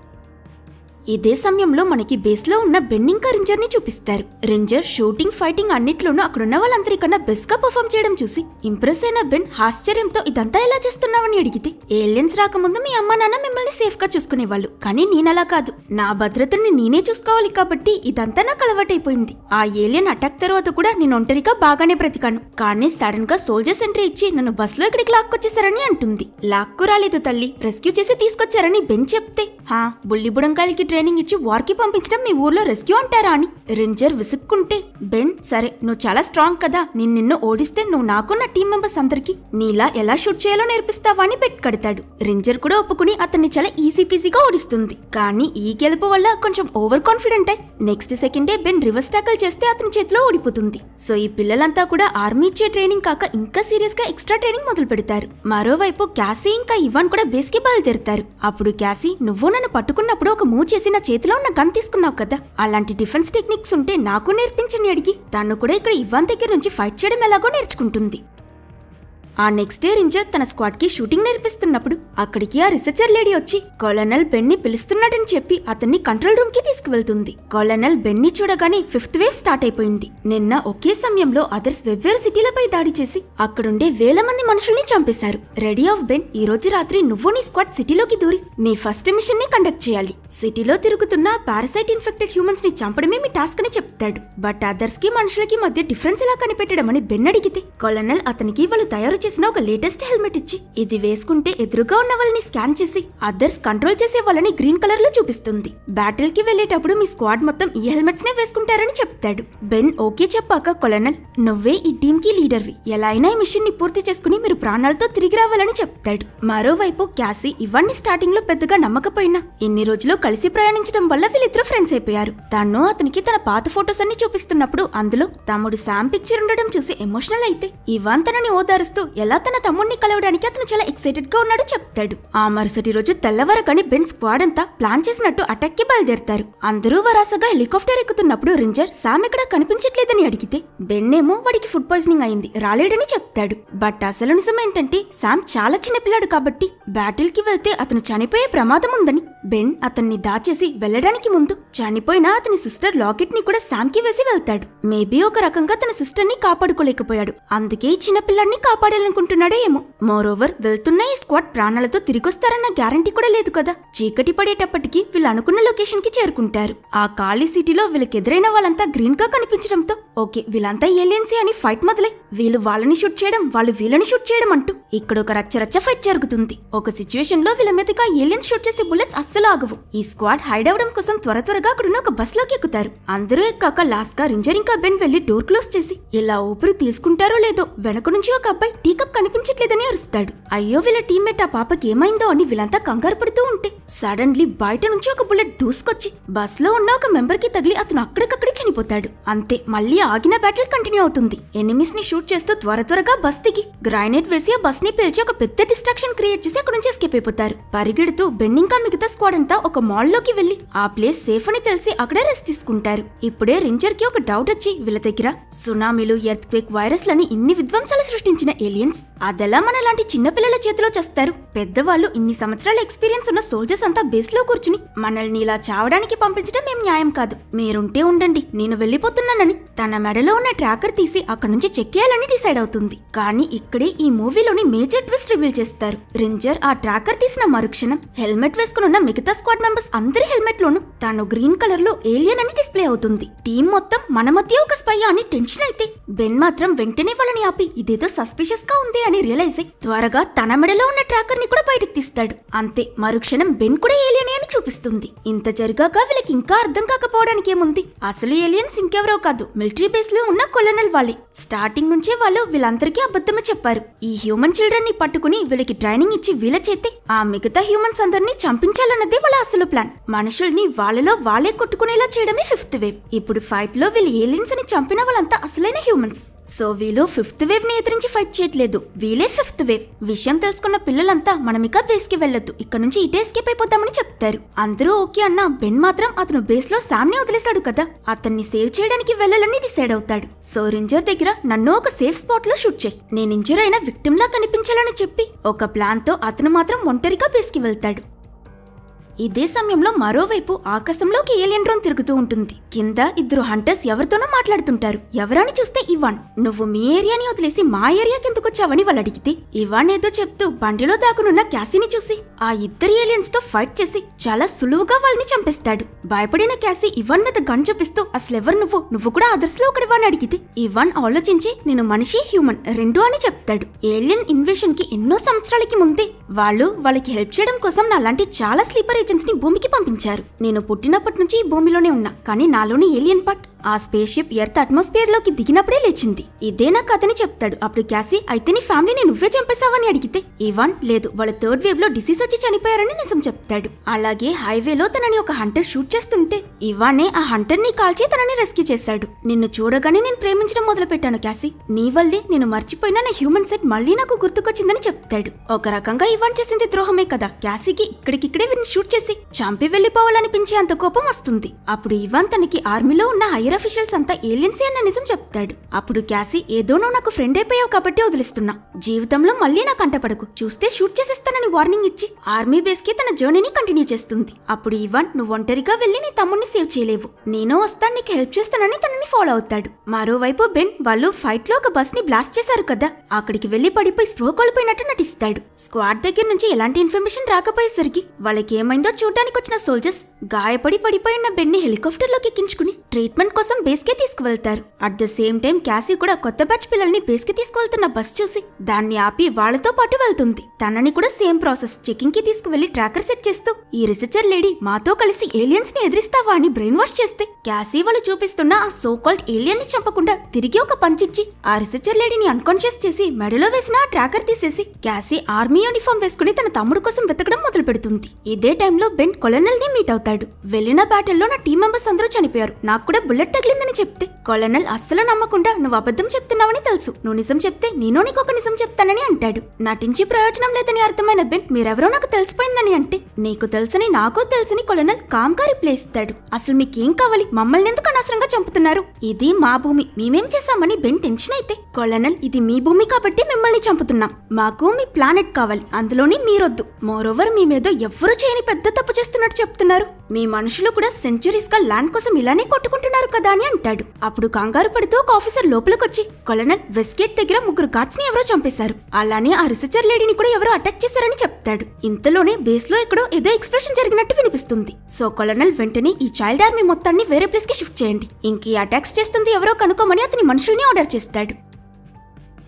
ఇదే సమయంలో మనకి బేస్ లో ఉన్న బెన్ ఇంకా రింజర్ ని చూపిస్తారు. రింజర్ షూటింగ్ ఫైటింగ్ అన్నిట్లోనూ అక్కడున్న వాళ్ళందరికన్నా బెస్ట్ గా పర్ఫామ్ చేయడం చూసి ఇంప్రెస్ అయిన బెన్ ఆశ్చర్యంతో ఇదంతా ఎలా చేస్తున్నావని అడిగితే, ఏలియన్స్ రాకముందు మీ అమ్మ నాన్న మిమ్మల్ని సేఫ్ గా చూసుకునేవాళ్ళు, కానీ నేనలా కాదు, నా భద్రతని నేనే చూసుకోవాలి కాబట్టి ఇదంతా నాకు అలవాటైపోయింది. ఆ ఏలియన్ అటాక్ తర్వాత కూడా నేను ఒంటరిగా బాగానే బ్రతికాను, కానీ సడన్ గా సోల్జర్స్ ఎంట్రీ ఇచ్చి నన్ను బస్ లో ఇక్కడికి లాక్కొచ్చేసారని అంటుంది. లాక్కు రాలేదు తల్లి, రెస్క్యూ చేసి తీసుకొచ్చారని బెన్ చెప్తే, హా బుల్లి బుడంకాయలకి ట్రైనింగ్ ఇచ్చి వార్కి పంపించడం మీ ఊర్లో రెస్క్యూ అంటారా అని రింజర్ విసుక్కుంటే, బెన్ సరే నువ్వు చాలా స్ట్రాంగ్ కదా, నిన్ను ఓడిస్తే నువ్వు నాకు నా టీం మెంబర్స్ అందరికి నీలా ఎలా షూట్ చేయాలో నేర్పిస్తావా అని బెట్ కడతాడు. రింజర్ కూడా ఒప్పుకుని అతన్ని చాలా ఈజీ పీజీగా ఓడిస్తుంది. కానీ ఈ గెలుపు వల్ల కొంచెం ఓవర్ కాన్ఫిడెంట్ అయి నెక్స్ట్ సెకండే బెన్ రివర్స్ టాకల్ చేస్తే అతని చేతిలో ఓడిపోతుంది. సో ఈ పిల్లలంతా కూడా ఆర్మీ ఇచ్చే ట్రైనింగ్ కాక ఇంకా సీరియస్ గా ఎక్స్ట్రా ట్రైనింగ్ మొదలు పెడతారు. మరోవైపు క్యాసీ ఇంకా ఇవాన్ కూడా బేస్ కి బయలుదేరుతారు. అప్పుడు క్యాసీ, నువ్వు నన్ను పట్టుకున్నప్పుడు ఒక మూవ్ చేసి నా చేతిలో ఉన్న గన్ తీసుకున్నావు కదా, అలాంటి డిఫెన్స్ టెక్నిక్స్ ఉంటే నాకు నేర్పించని అడిగి తను కూడా ఇక్కడ ఇవాన్ దగ్గర నుంచి ఫైట్ చేయడం ఎలాగో నేర్చుకుంటుంది. ఆ నెక్స్ట్ డే రింజర్ తన స్క్వాడ్ కి షూటింగ్ నేర్పిస్తున్నప్పుడు అక్కడికి ఆ రీసెర్చర్ లేడీ వచ్చి కల్నల్ బెన్ ని పిలుస్తున్నాడని చెప్పి అతన్ని కంట్రోల్ రూమ్ కి తీసుకువెళ్తుంది. కల్నల్ బెన్ ని చూడగానే 5th వేవ్ స్టార్ట్ అయిపోయింది. నిన్న ఒకే సమయంలో అదర్స్ వెవ్వేరు సిటీలపై దాడి చేసి అక్కడుండే వేల మంది మనుషుల్ని చంపేశారు. రెడీ ఆఫ్ బెన్, ఈ రోజు రాత్రి నువ్వు నీ స్క్వాడ్ సిటీలోకి దూరి మీ ఫస్ట్ మిషన్ ని కండక్ట్ చేయాలి. సిటీలో తిరుగుతున్న పారాసైట్ ఇన్ఫెక్టెడ్ హ్యూమన్స్ ని చంపడమే మీ టాస్క్ అని చెప్తాడు. బట్ అదర్స్ కి మనుషులకి మధ్య డిఫరెన్స్ ఎలా కనిపెట్టడం అని బెన్ అడిగితే కల్నల్ అతనికి వాళ్ళు తయారు చేసిన ఒక లేటెస్ట్ హెల్మెట్ ఇచ్చి ఇది వేసుకుంటే ఎదురుగా ఉన్న వాళ్ళని స్కాన్ చేసి అదర్స్ కంట్రోల్ చేసే వాళ్ళని గ్రీన్ కలర్ లో చూపిస్తుంది. బ్యాటిల్ కి వెళ్లేటప్పుడు మీ స్క్వాడ్ మొత్తం ఈ హెల్మెట్స్ నే వేసుకుంటారని చెప్తాడు. బెన్ ఓకే చెప్పాక కొలనల్ నువ్వే ఈ టీమ్ కి లీడర్వి, ఎలా అయినా ఈ మిషన్ ని పూర్తి చేసుకుని మీరు ప్రాణాలతో తిరిగి రావాలని చెప్తాడు. మరోవైపు క్యాసీ ఇవన్నీ స్టార్టింగ్ లో పెద్దగా నమ్మకపోయినా ఇన్ని రోజులు కలిసి ప్రయాణించడం వల్ల వీళ్ళిద్దరు ఫ్రెండ్స్ అయిపోయారు. తను అతనికి తన పాత ఫోటోస్ అన్ని చూపిస్తున్నప్పుడు అందులో తమ్ముడు శామ్ పిక్చర్ ఉండడం చూసి ఎమోషనల్ అయితే ఇవాన్ తనని ఓదారుస్తూ ఎలా తన తమ్ముడిని కలవడానికి అతను చాలా ఎక్సైటెడ్ గా ఉన్నాడో చెప్తాడు. ఆ మరుసటి రోజు తెల్లవారగానే బెన్ స్క్వాడ్ అంతా ప్లాన్ చేసినట్టు అటాక్ కి బయలుదేరతారు. అందరూ వరాసగా హెలికాప్టర్ ఎక్కుతున్నప్పుడు రేంజర్ శామ్ ఇక్కడ కనిపించట్లేదని అడిగితే బెన్ ఏమో వాడికి ఫుడ్ పాయిజనింగ్ అయింది, రాలేడని చెప్తాడు. బట్ అసలు నిజం ఏంటంటే శామ్ చాలా చిన్న పిల్లాడు కాబట్టి బ్యాటిల్ కి వెళ్తే అతను చనిపోయే ప్రమాదం ఉందని బెన్ అతన్ని దాచేసి వెళ్లడానికి ముందు చనిపోయిన అతని సిస్టర్ లాకెట్ ని కూడా శామ్ కి వేసి వెళ్తాడు. మేబీ ఒక రకంగా తన సిస్టర్ ని కాపాడుకోలేకపోయాడు, అందుకే ఈ చిన్న పిల్లాడిని కాపాడాలనుకుంటున్నాడో ఏమో. మోరోవర్ వెళ్తున్న ఈ స్క్వాడ్ ప్రాణాలతో తిరిగొస్తారన్న గ్యారంటీ కూడా లేదు కదా. చీకటి పడేటప్పటికి వీళ్ళు అనుకున్న లొకేషన్ కి చేరుకుంటారు. ఆ ఖాళీ సిటీలో వీళ్ళకి ఎదురైన వాళ్ళంతా గ్రీన్ గా కనిపించడంతో ఓకే వీళ్ళంతా ఏలియన్సీ అని ఫైట్ మొదలై వీళ్ళు వాళ్ళని షూట్ చేయడం, వాళ్ళు వీళ్ళని షూట్ చేయడం అంటూ ఇక్కడ ఒక రచ్చరచ్చ ఫైట్ జరుగుతుంది. ఒక సిచ్యువేషన్ లో వీళ్ళ మీదగా ఏలియన్స్ షూట్ చేసే బుల్లెట్స్ అస్సలు ఆగవు. ఈ స్క్వాడ్ హైడ్ అవడం కోసం త్వరగా అక్కడున్న ఒక బస్ లోకి ఎక్కుతారు. అందరూ ఎక్కాక లాస్ట్ గా రేంజర్ ఇంకా బెన్ వెళ్లి డోర్ క్లోజ్ చేసి ఇలా ఊపిరి తీసుకుంటారో లేదో వెనక నుంచి ఒక అబ్బాయి టీ కప్ కనిపించట్లేదని అరుస్తాడు. అయ్యో వీళ్ళ టీమ్మేట్ ఆ పాపకి ఏమైందో అని వీళ్ళంతా కంగారు పడుతూ ఉంటే సడన్లీ బయట నుంచి ఒక బుల్లెట్ దూసుకొచ్చి బస్ లో ఉన్న ఒక మెంబర్ కి తగిలి అతను అక్కడికక్కడే చనిపోతాడు. అంతే మళ్ళీ ఆగిన బ్యాటిల్ కంటిన్యూ అవుతుంది. ఎనిమిస్ ని షూట్ చేస్తూ త్వరగా బస్ దిగి గ్రైనేట్ వేసి ఆ బస్ ని పేల్చి ఒక పెద్ద డిస్ట్రాక్షన్ క్రియేట్ చేసి అక్కడ నుంచి ఎస్కేప్ అయిపోతారు. పరిగెడుతూ బెన్ ఇంకా మిగతా స్క్వాడ్ అంతా ఒక మాల్ లోకి వెళ్లి ఆ ప్లేస్ సేఫ్ అని తెలిసి అక్కడే రెస్ట్ తీసుకుంటారు. ఇప్పుడే రేంజర్ కి ఒక డౌట్ వచ్చి వీళ్ళ దగ్గర సునామీలు, ఎర్త్ క్వేక్, వైరస్ లని ఇన్ని విధ్వంసాలు సృష్టించిన ఏలియన్స్ అదెలా మనలాంటి చిన్న పిల్లల చేతిలో చేస్తారు? పెద్దవాళ్ళు ఇన్ని సంవత్సరాల ఎక్స్పీరియన్స్ ఉన్న సోల్జర్స్ అంతా బేస్ లో కూర్చుని మనల్ని ఇలా చావడానికి పంపించడం ఏం న్యాయం కాదు, మీరుంటే ఉండండి నేను వెళ్లిపోతున్నానని తన మెడలో ఉన్న ట్రాకర్ తీసి అక్కడ నుంచి చెక్ చేయాలని డిసైడ్ అవుతుంది. కానీ ఇక్కడే ఈ మూవీలోని మేజర్ ట్విస్ట్ రివీల్ చేస్తారు. రేంజర్ ఆ ట్రాకర్ తీసిన మరుక్షణం హెల్మెట్ వేసుకుని ఉన్న మిగతా స్క్వాడ్ మెంబర్స్ అందరి హెల్మెట్ లోను తాను గ్రీన్ కలర్ లో ఏలియన్ అని డిస్ప్లే అవుతుంది. టీం మొత్తం మన మధ్య ఒక స్పై అని టెన్షన్ అయితే బెన్ మాత్రం వెంటనే వాళ్ళని ఆపి ఇదేదో సస్పిషియస్ గా ఉంది అని రియలైజ్ అయి త్వరగా తన మెడలో ఉన్న ట్రాకర్ ని కూడా బయటకు తీస్తాడు. అంతే మరుక్షణం బెన్ కూడా ఏలియన్ అని చూపిస్తుంది. ఇంత జరిగాక వీళ్ళకి ఇంకా అర్థం కాకపోవడానికి ఏముంది, అసలు ఏలియన్స్ ఇంకెవరో కాదు మిలిటరీ బేస్ లో ఉన్న కొలనల్ వాళ్ళే. స్టార్టింగ్ నుంచే వాళ్ళు వీళ్ళందరికీ అబద్ధమే చెప్పారు. ఈ హ్యూమన్ చిల్డ్రన్ ని పట్టుకుని వీళ్ళకి ట్రైనింగ్ ఇచ్చి వీళ్ళ చేతే ఆ మిగతా హ్యూమన్స్ అందరినీ చంపించాలన్నదే వాళ్ళ అసలు ప్లాన్. మనుషుల్ని వాళ్ళలో వాళ్ళే కొట్టుకునేలా చేయడమే ఫిఫ్త్ వేవ్. ఇప్పుడు ఫైట్ లో వీళ్ళు ఏలియన్స్ ని చంపిన వాళ్ళంతా అసలైన హ్యూమన్స్. సో వీళ్ళు ఫిఫ్త్ వేవ్ ని ఎదిరించి ఫైట్ చేయట్లేదు, వీళ్ళే ఫిఫ్త్ వేవ్. విషయం తెలుసుకున్న పిల్లలంతా మనం ఇక బేస్ కి వెళ్లొద్దు, ఇక్కడ నుంచి ఇటే ఎస్కేప్ అయిపోతామని చెప్తారు. అందరూ ఓకే అన్న బెన్ మాత్రం అతను బేస్ లో శామ్ ని వదిలేశాడు కదా, అతన్ని సేవ్ చేయడానికి వెళ్లాలని డిసైడ్ అవుతాడు. సో రేంజర్ దగ్గర నన్ను ఒక సేఫ్ స్పాట్ లో షూట్ చేయి, నేను ఇంజర్ అయిన విక్టిమ్ లా కనిపించాలని చెప్పి ఒక ప్లాన్ తో అతను మాత్రం ఒంటరిగా బేస్ కి వెళ్తాడు. ఇదే సమయంలో మరోవైపు ఆకాశంలోకి ఏలియన్ డ్రోన్ తిరుగుతూ ఉంటుంది. కింద ఇద్దరు హంటర్స్ ఎవరితోనో మాట్లాడుతుంటారు. ఎవరని చూస్తే ఇవాన్. నువ్వు మీ ఏరియాని వదిలేసి మా ఏరియాకి ఎందుకు వచ్చావని వాళ్ళు అడిగితే ఇవాన్ ఏదో చెప్తూ బండిలో దాకునున్న క్యాసీని చూసి ఆ ఇద్దరు ఏలియన్స్ తో ఫైట్ చేసి చాలా సులువుగా వాళ్ళని చంపేస్తాడు. భయపడిన క్యాసీ ఇవాన్ మీద గన్ చూపిస్తూ అసలెవరు నువ్వు కూడా అదర్స్ లో ఒకటివని అడిగితే ఇవాన్ ఆలోచించి నేను మనిషి హ్యూమన్ రెండు అని చెప్తాడు. ఏలియన్ ఇన్వేషన్ కి ఎన్నో సంవత్సరాలకి ముందే వాళ్ళకి హెల్ప్ చేయడం కోసం నాలాంటి చాలా స్లీపర్ ఏజెంట్స్ ని భూమికి పంపించారు. నేను పుట్టినప్పటి నుంచి ఈ భూమిలోనే ఉన్నా, కానీ నాలోని ఏలియన్ పార్ట్ ఆ స్పేస్ షిప్ ఎర్త్ అట్మాస్ఫియర్ లోకి దిగినప్పుడే లేచింది. ఇదే నాకు కథని చెప్తాడు. అప్పుడు క్యాసీ అయితే నీ ఫ్యామిలీని నువ్వే చంపేశావని అడిగితే ఇవాన్ లేదు, వాళ్ళ థర్డ్ వేవ్ లో డిసీజ్ వచ్చి చనిపోయారని నిజం చెప్తాడు. అలాగే హైవేలో తనని ఒక హంటర్ షూట్ చేస్తుంటే ఇవానే ఆ హంటర్ ని కాల్చి తనని రెస్క్యూ చేశాడు. నిన్ను చూడగానే నేను ప్రేమించడం మొదలు పెట్టాను క్యాసీ, నీ వల్లే నేను మర్చిపోయిన నా హ్యూమన్ సెట్ మళ్ళీ నాకు గుర్తుకొచ్చిందని చెప్తాడు. ఒక రకంగా ఇవాన్ చేసింది ద్రోహమే కదా. క్యాసీకి ఇక్కడికిక్కడే వీరిని షూట్ చేసి చంపి వెళ్లిపోవాలనిపించే అంత కోపం వస్తుంది. అప్పుడు ఇవాన్ తనకి ఆర్మీలో ఉన్న హైయర్ అఫీషియల్స్ అంతా ఏలియన్సీ అన్న నిజం చెప్తాడు. అప్పుడు క్యాసీ ఏదో నువ్వు నాకు ఫ్రెండ్ అయిపోయావు కాబట్టి వదిలిస్తున్నా, జీవితంలో మళ్ళీ నా కంటపడకు, చూస్తే షూట్ చేసేస్తానని వార్నింగ్ ఇచ్చి ఆర్మీ బేస్ కి తన జర్నీని కంటిన్యూ చేస్తుంది. అప్పుడు ఇవాన్ నువ్వు ఒంటరిగా వెళ్లి నీ తమ్ముడిని సేవ్ చేయలేవు, నేను వస్తాను నీకు హెల్ప్ చేస్తానని తనని ఫాలో అవుతాడు. మరోవైపు బెన్ వాళ్ళు ఫైట్ లో ఒక బస్ ని బ్లాస్ట్ చేశారు కదా, అక్కడికి వెళ్లి పడిపోయి స్ప్రో కోల్పోయినట్టు నటిస్తాడు. స్క్వాడ్ దగ్గర నుంచి ఎలాంటి ఇన్ఫర్మేషన్ రాకపోయేసరికి వాళ్ళకి ఏమైందో చూడడానికి వచ్చిన సోల్జర్స్ గాయపడి పడిపోయిన బెన్ ని హెలికాప్టర్ లోకి ఎక్కించుకుని ట్రీట్మెంట్ కోసం బేస్ కే తీసుకువెళ్తారు. At the same time Casey కూడా కొత్త బ్యాచ్ పిల్లల్ని బేస్ కి తీసుకువెళ్తున్న బస్ చూసి దాన్ని ఆపి వాళ్లతో పాటు వెళ్తుంది. తనని కూడా సేమ్ ప్రాసెస్ చెకింగ్ కి తీసుకువెళ్లి ట్రాకర్ సెట్ చేస్తూ ఈ రీసెర్చర్ లేడీ మాతో కలిసి ఏలియన్స్ ని ఎదిరిస్తావా అని బ్రెయిన్ వాష్ చేస్తే క్యాసీ వాళ్ళు చూపిస్తున్న ఆ సో కాల్డ్ ఏలియన్ ని చంపకుండా తిరిగి ఒక పంచిచ్చి ఆ రీసెర్చర్ లేడీని అన్కాన్షియస్ చేసి మెడలో వేసిన ఆ ట్రాకర్ తీసేసి క్యాసీ ఆర్మీ యూనిఫామ్ వేసుకుని తన తమ్ముడు కోసం వెతకడం మొదలు పెడుతుంది. ఇదే టైంలో బెన్ కొలనల్ ని మీట్ అవుతాడు. వెళ్లిన బ్యాటిల్లో నా టీం మెంబర్స్ అందరూ చనిపోయారు, నాకు కూడా బుల్లెట్ తగిలిందని చెప్తే కొలనల్ అస్సలు నమ్మకుండా నువ్వు అబద్ధం చెప్తున్నావని తెలుసు, నువ్వు నిజం చెప్తే నేను నీకొక నిజం చెప్తానని అంటాడు. నటించి ప్రయోజనం లేదని అర్థమైన బెన్ మీరెవరో నాకు తెలిసిపోయిందని అంటే నీకు తెలుసని నాకు తెలుసని కొలనల్ కామ్ గా రిప్లై ఇస్తాడు. అసలు మీకేం కావాలి, మమ్మల్ని ఎందుకు అనవసరంగా చంపుతున్నారు, ఇది మా భూమి, మేమేం చేశామని బెన్ టెన్షన్ అయితే కొలనల్ ఇది మీ భూమి కాబట్టి మిమ్మల్ని చంపుతున్నాం, మాకు మీ ప్లానెట్ కావాలి, అందులోని మీరొద్దు, మోరోవర్ మీ మీద ఎవ్వరూ చేయని పెద్ద తప్పు చేస్తున్నట్టు చెప్తున్నారు, మీ మనుషులు కూడా సెంచురీస్ గా ల్యాండ్ కోసం ఇలానే కొట్టుకుంటున్నారు కదా అని అంటాడు. అప్పుడు కంగారు పడుతూ ఒక ఆఫీసర్ లోపలికొచ్చి కొలనల్ వెస్ట్గేట్ దగ్గర 3 గార్డ్స్ ని ఎవరో చంపేశారు, అలానే ఆ రీసెర్చర్ లేడీని కూడా ఎవరో అటాక్ చేశారని చెప్తాడు. ఇంతలోనే బేస్ లో ఎక్కడో ఏదో ఎక్స్ప్రెషన్ జరిగినట్టు వినిపిస్తుంది. సో కొలనల్ వెంటనే ఈ చైల్డ్ ఆర్మీ మొత్తాన్ని వేరే ప్లేస్ కి షిఫ్ట్ చేయండి, ఇంక ఈ అటాక్స్ చేస్తుంది ఎవరో కనుక్కోమని అతని మనుషుల్ని ఆర్డర్ చేస్తాడు.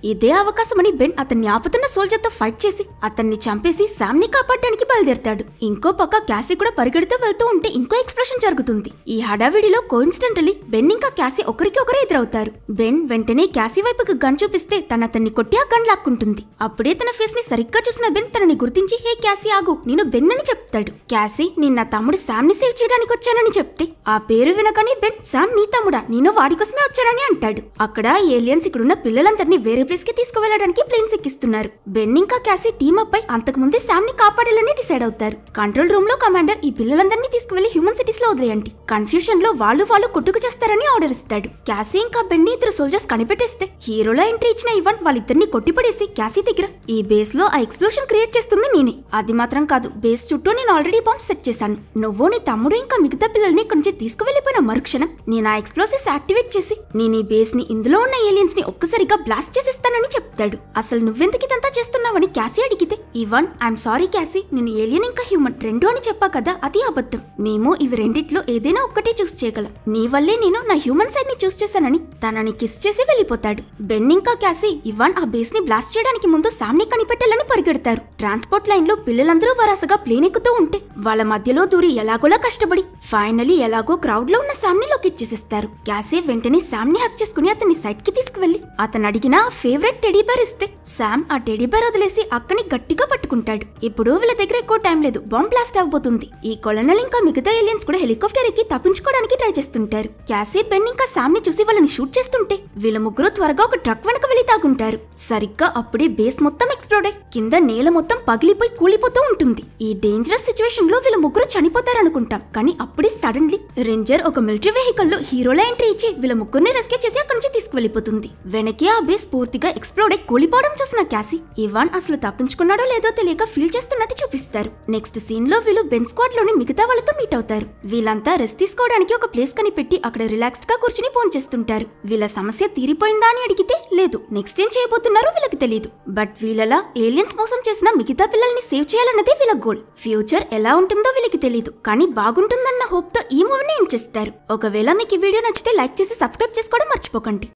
ఇదే అవకాశమని బెన్ అతన్ని ఆపుతున్న సోల్జర్ తో ఫైట్ చేసి అతన్ని చంపేసి శామ్ ని కాపాడడానికి బయలుదేరతాడు. ఇంకో పక్క క్యాసీ కూడా పరిగెడుతూ వెళ్తూ ఉంటే ఇంకో ఎక్స్ప్రెషన్ జరుగుతుంది. ఈ హడావిడిలో కోఇన్సిడెంటలీ బెన్ ఇంకా క్యాసీ ఒకరికి ఒకరు ఎదురవుతారు. బెన్ వెంటనే క్యాసీ వైపుకు గన్ చూపిస్తే తన అతన్ని కొట్టి ఆ గన్ లాక్కుంటుంది. అప్పుడే తన ఫేస్ ని సరిగ్గా చూసిన బెన్ తనని గుర్తించి హే క్యాసీ ఆగు, నేను బెన్ అని చెప్తాడు. క్యాసీ నేను నా తమ్ముడు శామ్ ని సేవ్ చేయడానికి వచ్చానని చెప్తే ఆ పేరు వినగానే బెన్ శామ్ నీ తమ్ముడా, నేను వాడి కోసమే వచ్చానని అంటాడు. అక్కడ ఏలియన్స్ ఇక్కడున్న పిల్లలందరినీ వేరే ప్లేస్ కి తీసుకువెళ్లడానికి ప్లేన్స్ ఎక్కిస్తున్నారు. బెన్ ఇంకా క్యాసీ టీమ్ అప్ పై అంతకు ముందే శామ్ ని కాపాడాలని డిసైడ్ అవుతారు. కంట్రోల్ రూమ్ లో కమాండర్ ఈ పిల్లలందరినీ తీసుకువెళ్లి హ్యూమన్ సిటీస్ లో వదిలేయండి, కన్ఫ్యూషన్ లో వాళ్ళు కొట్టుకు చేస్తారని ఆర్డర్ ఇస్తాడు. క్యాసీ ఇంకా బెన్ ని ఇద్దరు సోల్జర్స్ కనిపెట్టేస్తే హీరోలా ఎంట్రీ ఇచ్చిన ఇవాన్ వాళ్ళిద్దరిని కొట్టిపడేసి క్యాసీ దగ్గర ఈ బేస్ లో ఆ ఎక్స్ప్లోషన్ క్రియేట్ చేస్తుంది నేనే, అది మాత్రం కాదు బేస్ చుట్టూ నేను ఆల్రెడీ బాంబ్ సెట్ చేశాను, నువ్వు నీ తమ్ముడు ఇంకా మిగతా పిల్లల్ని ఇక్కడి నుంచి తీసుకువెళ్లిపోయిన మరుక్షణం నేను ఆ ఎక్స్ప్లోసివ్స్ యాక్టివేట్ చేసి నేను ఈ బేస్ ని ఇందులో ఉన్న ఏలియన్స్ ని ఒక్కసారిగా బ్లాస్ట్ చేసేస్తానని చెప్తాడు. అసలు నువ్వెందుకు ఇదంతా చేస్తున్నావని క్యాసీ అడిగితే ఇవాన్ ఐఎమ్ సారీ క్యాసీ, నేను ఏలియన్ ఇంకా హ్యూమన్ రెండు అని చెప్పా కదా, అది అబద్ధం, మేము ఇవి రెండిట్లో ఏదైనా ఒక్కటే చూస్ చేయగలం, నీ వల్లే నేను నా హ్యూమన్ సైడ్ ని చూస్ చేశానని తనని కిస్ చేసి వెళ్ళిపోతాడు. బెన్ ఇంకా క్యాసీ ఇవాన్ ఆ బేస్ ని బ్లాస్ట్ చేయడానికి ముందు శామ్ ని కనిపెట్టాలని పరిగెడతారు. ట్రాన్స్పోర్ట్ లైన్ లో పిల్లలందరూ వరాసగా ప్లేన్ ఎక్కుతూ ఉంటే వాళ్ళ మధ్యలో దూరి ఎలాగోలా కష్టపడి ఫైనలీ ఎలాగో క్రౌడ్ లో ఉన్న శామ్ ని లొకేట్ చేసేస్తారు. క్యాసీ వెంటనే శామ్ ని హక్ చేసుకుని అతన్ని సైడ్ కి తీసుకువెళ్లి అతను అడిగిన ఫేవరెట్ టెడీ బేర్ ఇస్తే శామ్ ఆ టెడీ బేర్ వదిలేసి అక్కని గట్టిగా పట్టుకుంటాడు. ఇప్పుడు వీళ్ళ దగ్గర ఎక్కువ టైం లేదు, బాంబ్ బ్లాస్ట్ అవబోతుంది. ఈ కొలనల్ ఇంకా మిగతా ఏలియన్స్ కూడా హెలికాప్టర్ ఎక్కి తప్పించుకోవడానికి ట్రై చేస్తుంటారు. క్యాసీ బెన్ ఇంకా శామ్ ని చూసి వాళ్ళని షూట్ చేస్తుంటే వీళ్ళ ముగ్గురు త్వరగా ఒక ట్రక్ వెనక వెళ్లి తాగుంటారు. సరిగ్గా అప్పుడే బేస్ మొత్తం ఎక్స్ప్లోడ్ అయి కింద నేల మొత్తం పగిలిపోయి కూలిపోతూ ఉంటుంది. ఈ డేంజరస్ సిచ్యువేషన్ లో వీళ్ళ ముగ్గురు చనిపోతారనుకుంటాం, కానీ అప్పుడే సడన్లీ రేంజర్ ఒక మిలిటరీ వెహికల్ లో హీరోలా ఎంట్రీ ఇచ్చి వీళ్ళ ముగ్గురిని రెస్క్యూ చేసి అక్కడి నుంచి తీసుకువెళ్లిపోతుంది. వెనకే ఆ బేస్ పూర్తిగా ఎక్స్ప్లోడ్ అయి కూలిపోవడం చూసిన క్యాసీ ఇవాన్ అసలు తప్పించుకున్నాడో లేదో తెలియక ఫీల్ చేస్తున్నట్టు చూపిస్తారు. నెక్స్ట్ సీన్ లో వీళ్ళు బెన్ స్క్వాడ్ లోని మిగతా వాళ్ళతో మీట్ అవుతారు. వీళ్ళంతా రెస్ట్ తీసుకోవడానికి ఒక ప్లేస్ కనిపెట్టి అక్కడ రిలాక్స్డ్ గా కూర్చుని ఫోన్ చేస్తుంటారు. వీళ్ళ సమస్య తీరిపోయిందా అని అడిగితే లేదు, నెక్స్ట్ ఏం చేయబోతున్నారో వీళ్ళకి తెలియదు. బట్ వీళ్ళలా ఏలియన్స్ మోసం చేసిన మిగతా పిల్లల్ని సేవ్ చేయాలన్నదే వీళ్ళ గోల్. ఫ్యూచర్ ఎలా ఉంటుందో వీళ్ళకి తెలియదు, కానీ బాగుంటుందన్న హోప్ తో ఈ మూవీని ఎండ్ చేస్తారు. ఒకవేళ మీకు ఈ వీడియో నచ్చితే లైక్ చేసి సబ్స్క్రైబ్ చేసుకోవడం మర్చిపోకండి.